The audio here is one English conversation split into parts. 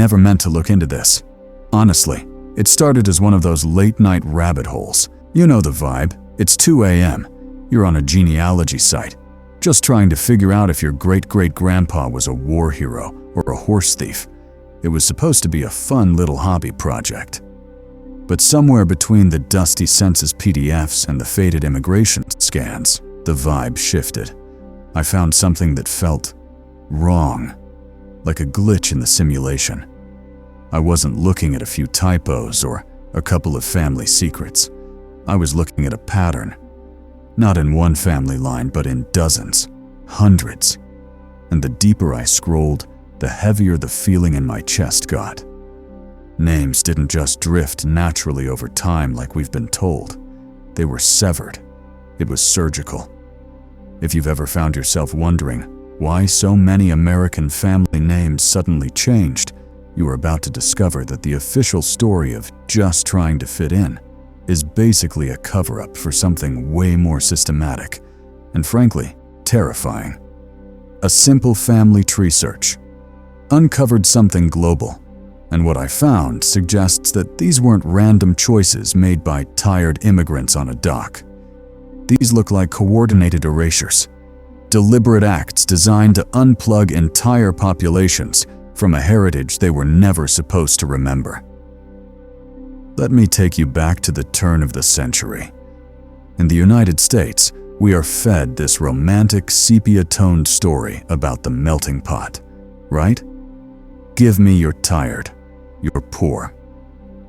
never meant to look into this. Honestly, it started as one of those late-night rabbit holes. You know the vibe. It's 2 a.m. You're on a genealogy site, just trying to figure out if your great-great-grandpa was a war hero or a horse thief. It was supposed to be a fun little hobby project. But somewhere between the dusty census PDFs and the faded immigration scans, the vibe shifted. I found something that felt wrong, like a glitch in the simulation. I wasn't looking at a few typos or a couple of family secrets. I was looking at a pattern. Not in one family line, but in dozens, hundreds. And the deeper I scrolled, the heavier the feeling in my chest got. Names didn't just drift naturally over time like we've been told. They were severed. It was surgical. If you've ever found yourself wondering why so many American family names suddenly changed, you are about to discover that the official story of just trying to fit in is basically a cover-up for something way more systematic and, frankly, terrifying. A simple family tree search uncovered something global, and what I found suggests that these weren't random choices made by tired immigrants on a dock. These look like coordinated erasures, deliberate acts designed to unplug entire populations from a heritage they were never supposed to remember. Let me take you back to the turn of the century. In the United States, we are fed this romantic sepia-toned story about the melting pot, right? Give me you're tired, you're poor.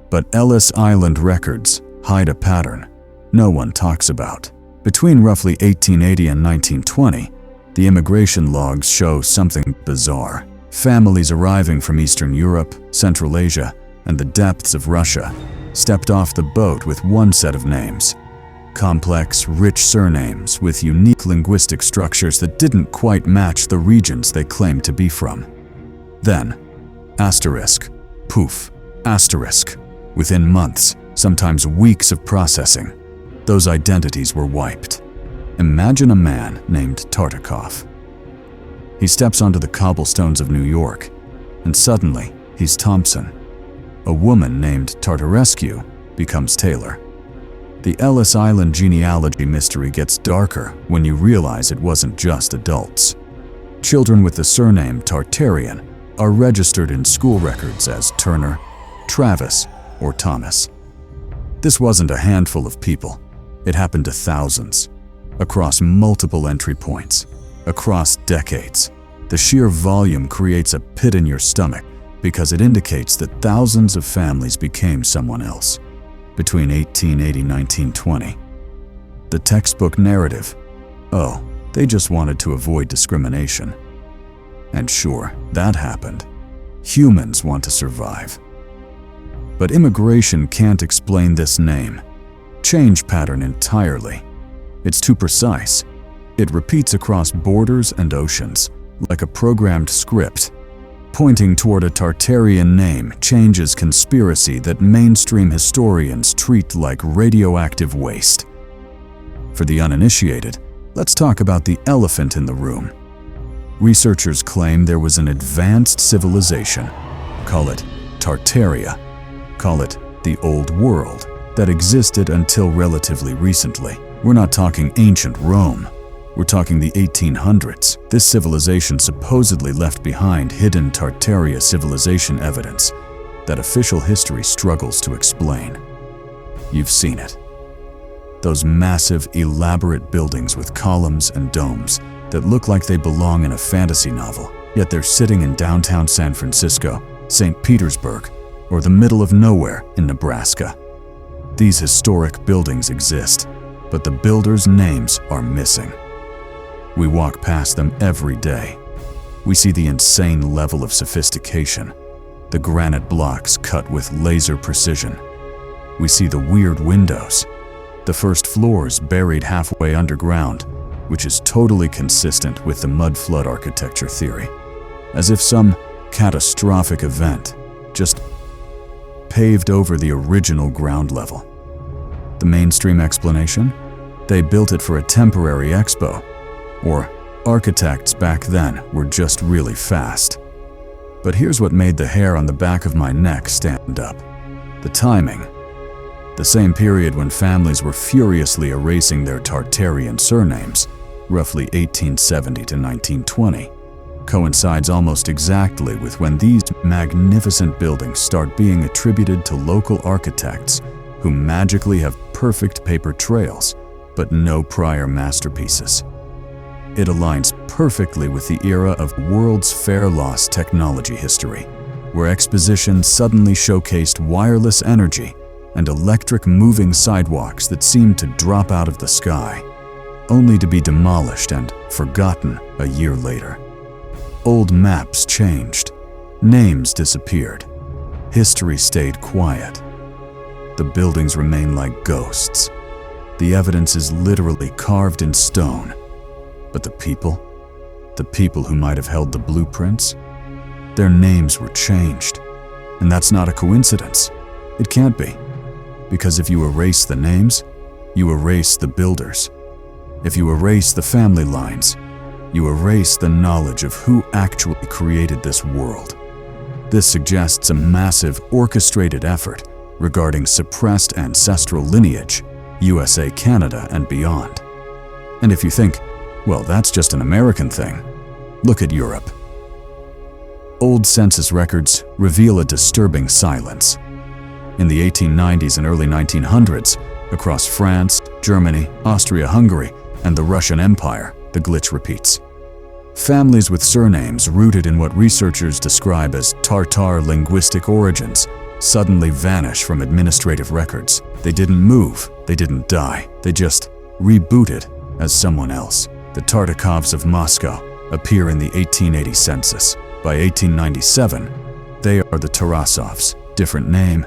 But Ellis Island records hide a pattern no one talks about. Between roughly 1880 and 1920, the immigration logs show something bizarre. Families arriving from Eastern Europe, Central Asia, and the depths of Russia stepped off the boat with one set of names. Complex, rich surnames with unique linguistic structures that didn't quite match the regions they claimed to be from. Then, asterisk, poof, asterisk. Within months, sometimes weeks of processing, those identities were wiped. Imagine a man named Tartaria. He steps onto the cobblestones of New York, and suddenly he's Thompson. A woman named Tartarescu becomes Taylor. The Ellis Island Genealogy Mystery gets darker when you realize it wasn't just adults. Children with the surname Tartarian are registered in school records as Turner, Travis, or Thomas. This wasn't a handful of people. It happened to thousands, across multiple entry points, across decades. The sheer volume creates a pit in your stomach because it indicates that thousands of families became someone else between 1880 and 1920. The textbook narrative, oh, they just wanted to avoid discrimination. And sure, that happened. Humans want to survive. But immigration can't explain this change pattern entirely. It's too precise. It repeats across borders and oceans, like a programmed script. Pointing toward a Tartarian name changes conspiracy that mainstream historians treat like radioactive waste. For the uninitiated, let's talk about the elephant in the room. Researchers claim there was an advanced civilization, call it Tartaria, call it the Old World, that existed until relatively recently. We're not talking ancient Rome. We're talking the 1800s. This civilization supposedly left behind hidden Tartaria civilization evidence that official history struggles to explain. You've seen it. Those massive, elaborate buildings with columns and domes that look like they belong in a fantasy novel, yet they're sitting in downtown San Francisco, St. Petersburg, or the middle of nowhere in Nebraska. These historic buildings exist, but the builders' names are missing. We walk past them every day. We see the insane level of sophistication, the granite blocks cut with laser precision. We see the weird windows, the first floors buried halfway underground, which is totally consistent with the mud flood architecture theory, as if some catastrophic event just paved over the original ground level. The mainstream explanation? They built it for a temporary expo, or architects back then were just really fast. But here's what made the hair on the back of my neck stand up. The timing. The same period when families were furiously erasing their Tartarian surnames, roughly 1870 to 1920, coincides almost exactly with when these magnificent buildings start being attributed to local architects who magically have perfect paper trails, but no prior masterpieces. It aligns perfectly with the era of World's Fair lost technology history, where exposition suddenly showcased wireless energy and electric moving sidewalks that seemed to drop out of the sky, only to be demolished and forgotten a year later. Old maps changed, names disappeared, history stayed quiet. The buildings remain like ghosts. The evidence is literally carved in stone. But the people who might have held the blueprints, their names were changed. And that's not a coincidence. It can't be. Because if you erase the names, you erase the builders. If you erase the family lines, you erase the knowledge of who actually created this world. This suggests a massive orchestrated effort regarding suppressed ancestral lineage, USA, Canada, and beyond. And if you think, well, that's just an American thing, look at Europe. Old census records reveal a disturbing silence. In the 1890s and early 1900s, across France, Germany, Austria-Hungary, and the Russian Empire, the glitch repeats. Families with surnames rooted in what researchers describe as Tartar linguistic origins suddenly vanish from administrative records. They didn't move, they didn't die, they just rebooted as someone else. The Tartakovs of Moscow appear in the 1880 census. By 1897, they are the Tarasovs. Different name,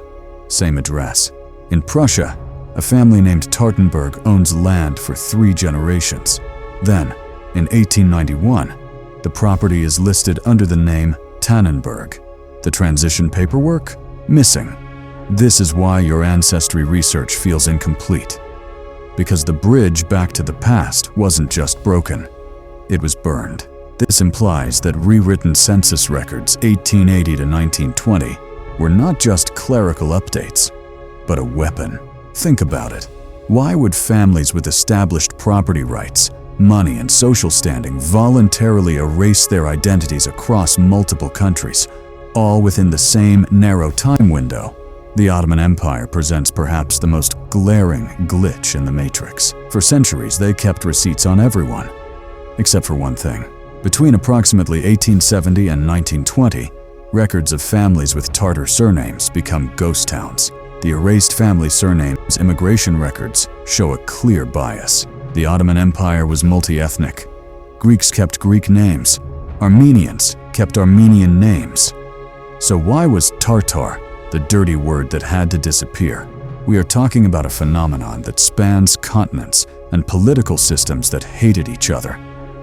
same address. In Prussia, a family named Tartenberg owns land for 3 generations. Then, in 1891, the property is listed under the name Tannenberg. The transition paperwork? Missing. This is why your ancestry research feels incomplete. Because the bridge back to the past wasn't just broken, it was burned. This implies that rewritten census records 1880 to 1920 were not just clerical updates, but a weapon. Think about it. Why would families with established property rights, money, and social standing voluntarily erase their identities across multiple countries, all within the same narrow time window? The Ottoman Empire presents perhaps the most glaring glitch in the matrix. For centuries, they kept receipts on everyone, except for one thing. Between approximately 1870 and 1920, records of families with Tartar surnames become ghost towns. The erased family surnames immigration records show a clear bias. The Ottoman Empire was multi-ethnic. Greeks kept Greek names. Armenians kept Armenian names. So why was Tartar the dirty word that had to disappear? We are talking about a phenomenon that spans continents and political systems that hated each other.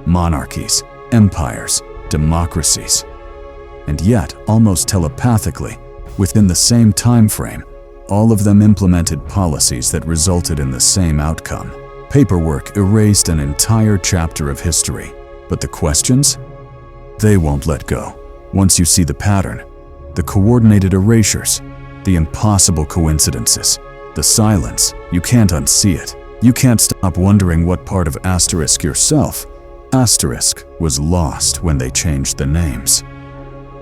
Monarchies, empires, democracies. And yet, almost telepathically, within the same time frame, all of them implemented policies that resulted in the same outcome. Paperwork erased an entire chapter of history. But the questions? They won't let go. Once you see the pattern, the coordinated erasures, the impossible coincidences, the silence, you can't unsee it. You can't stop wondering what part of asterisk yourself. Asterisk was lost when they changed the names.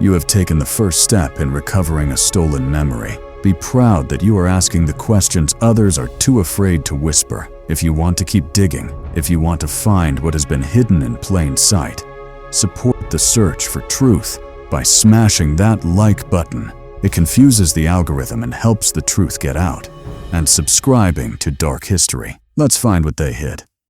You have taken the first step in recovering a stolen memory. Be proud that you are asking the questions others are too afraid to whisper. If you want to keep digging, if you want to find what has been hidden in plain sight, support the search for truth by smashing that like button. It confuses the algorithm and helps the truth get out. And subscribing to Dark History. Let's find what they hid.